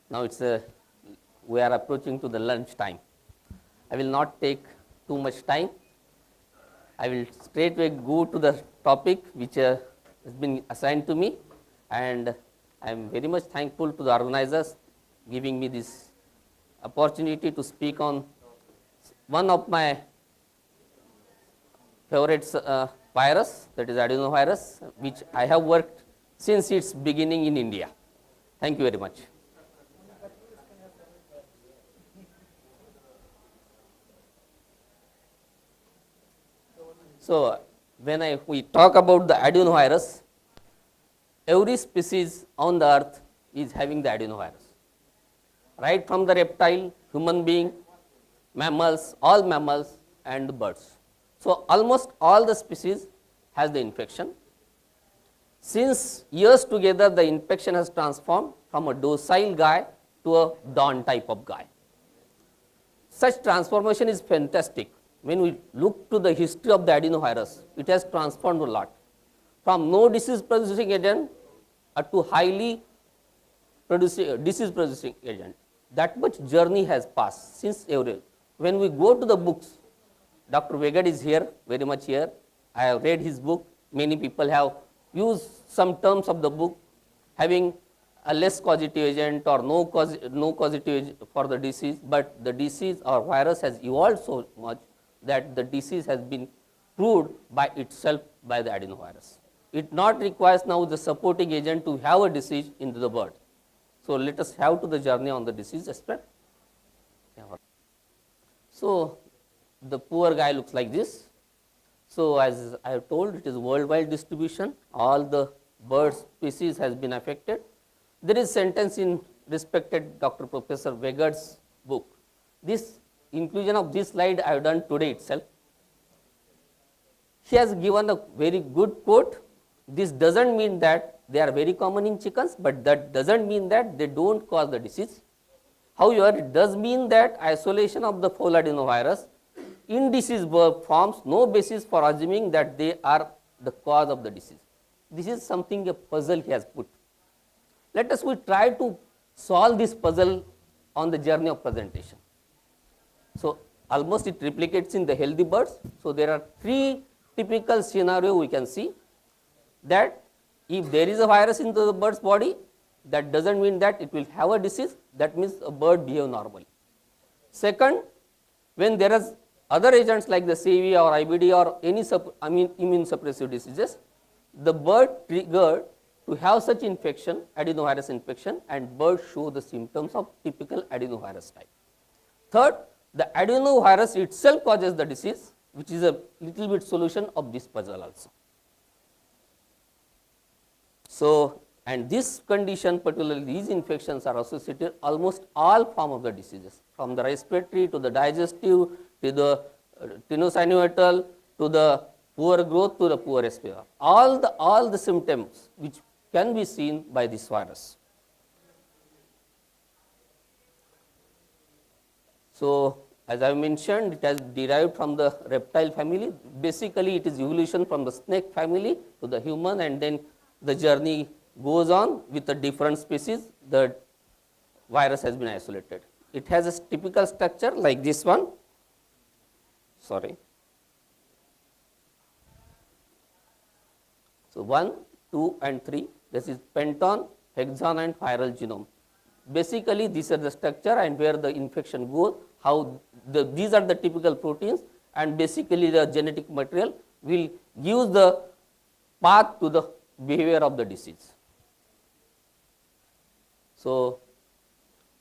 Now we are approaching to the lunch time. I will not take too much time. I will straightway go to the topic which has been assigned to me, and I am very much thankful to the organizers giving me this opportunity to speak on one of my favorite virus, that is adenovirus, which I have worked since its beginning in India. Thank you very much. So, when we talk about the adenovirus, every species on the earth is having the adenovirus, right from the reptile, human being, mammals, all mammals and birds. So, almost all the species has the infection. Since years together, the infection has transformed from a docile guy to a Don type of guy. Such transformation is fantastic. When we look to the history of the adenovirus, it has transformed a lot. From no disease producing agent to highly disease producing agent. That much journey has passed since April. When we go to the books, Dr. Vegad is here, very much here. I have read his book. Many people have used some terms of the book having a less causative agent or no causative agent for the disease, but the disease or virus has evolved so much that the disease has been proved by itself by the adenovirus. It not requires now the supporting agent to have a disease into the bird. So, let us have to the journey on the disease aspect. So, the poor guy looks like this. So, as I have told, it is worldwide distribution, all the bird species has been affected. There is sentence in respected Dr. Professor Vegad's book. This inclusion of this slide I have done today itself. He has given a very good quote. This does not mean that they are very common in chickens, but that does not mean that they do not cause the disease. However, it does mean that isolation of the fowl adenovirus in disease forms no basis for assuming that they are the cause of the disease. This is something, a puzzle he has put. Let us try to solve this puzzle on the journey of presentation. So, almost it replicates in the healthy birds. So, there are three typical scenario we can see, that if there is a virus into the bird's body, that does not mean that it will have a disease, that means a bird behave normally. Second, when there is other agents like the CV or IBD or any immune suppressive diseases, the bird triggered to have such infection, adenovirus infection, and birds show the symptoms of typical adenovirus type. Third, the adenovirus itself causes the disease, which is a little bit solution of this puzzle also. So, and this condition, particularly these infections are associated almost all form of the diseases, from the respiratory to the digestive to the tenosynovial to the poor growth to the poor respiration. All the symptoms which can be seen by this virus. So, as I mentioned, it has derived from the reptile family. Basically, it is evolution from the snake family to the human, and then the journey goes on with a different species. The virus has been isolated. It has a typical structure like this one. Sorry. So, 1, 2 and 3, this is penton, hexagon and viral genome. Basically, these are the structure and where the infection goes, how these are the typical proteins, and basically the genetic material will give the path to the behavior of the disease. So,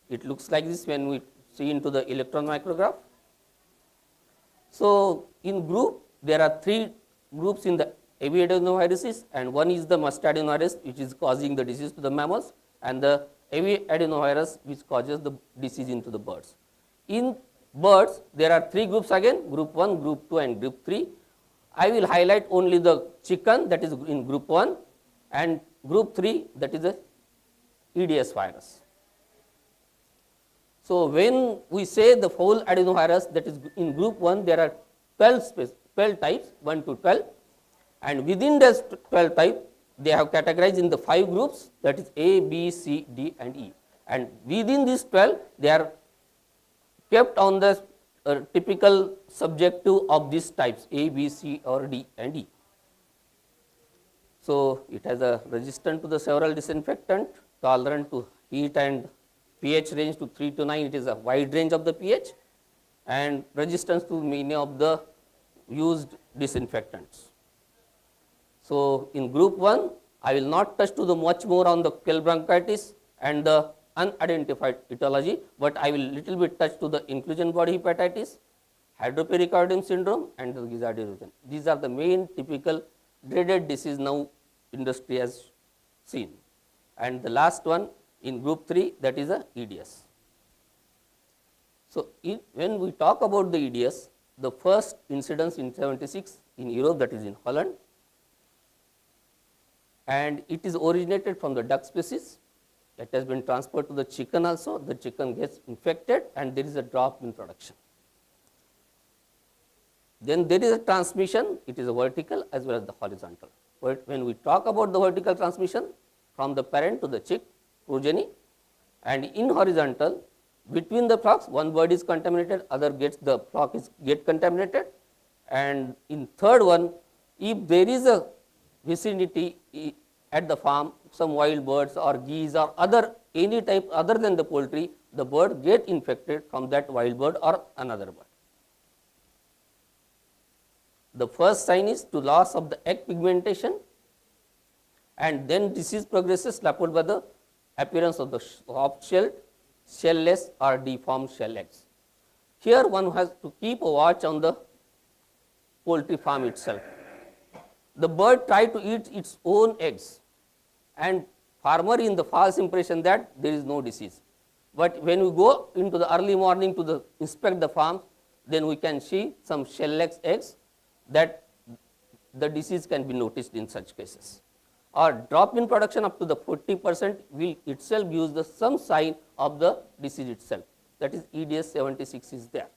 it looks like this when we see into the electron micrograph. So, in group there are three groups in the avian adenoviruses, and one is the mustard adenovirus which is causing the disease to the mammals, and the avian adenovirus which causes the disease into the birds. In birds there are three groups again, group 1, group 2 and group 3. I will highlight only the chicken, that is in group 1, and group 3, that is the EDS virus. So, when we say the fowl adenovirus, that is in group 1, there are 12 types, 1 to 12, and within those 12 types they have categorized in the 5 groups, that is A, B, C, D and E. and within these 12 they are kept on the typical subjective of these types A, B, C or D and E. So, it has a resistant to the several disinfectant, tolerant to heat and pH range to 3 to 9, it is a wide range of the pH, and resistance to many of the used disinfectants. So, in group 1, I will not touch to the much more on the Kell bronchitis and the unidentified etiology, but I will little bit touch to the inclusion body hepatitis, hydropericardium syndrome and the gizzard erosion. These are the main typical dreaded disease now industry has seen. And the last one in group 3, that is a EDS. So, when we talk about the EDS, the first incidence in 76 in Europe, that is in Holland, and it is originated from the duck species. It has been transferred to the chicken also, the chicken gets infected and there is a drop in production. Then there is a transmission, it is a vertical as well as the horizontal. But when we talk about the vertical transmission from the parent to the chick progeny, and in horizontal between the flocks one bird is contaminated, other gets the flock is get contaminated, and in third one if there is a vicinity at the farm, some wild birds or geese or other any type other than the poultry, the bird get infected from that wild bird or another bird. The first sign is to loss of the egg pigmentation, and then disease progresses followed by the appearance of the soft-shelled, shell-less or deformed shell eggs. Here one has to keep a watch on the poultry farm itself. The bird try to eat its own eggs, and farmer in the false impression that there is no disease. But when we go into the early morning to inspect the farm, then we can see some shell-less eggs that the disease can be noticed in such cases. Or drop in production up to the 40% will itself gives the some sign of the disease itself, that is EDS 76 is there.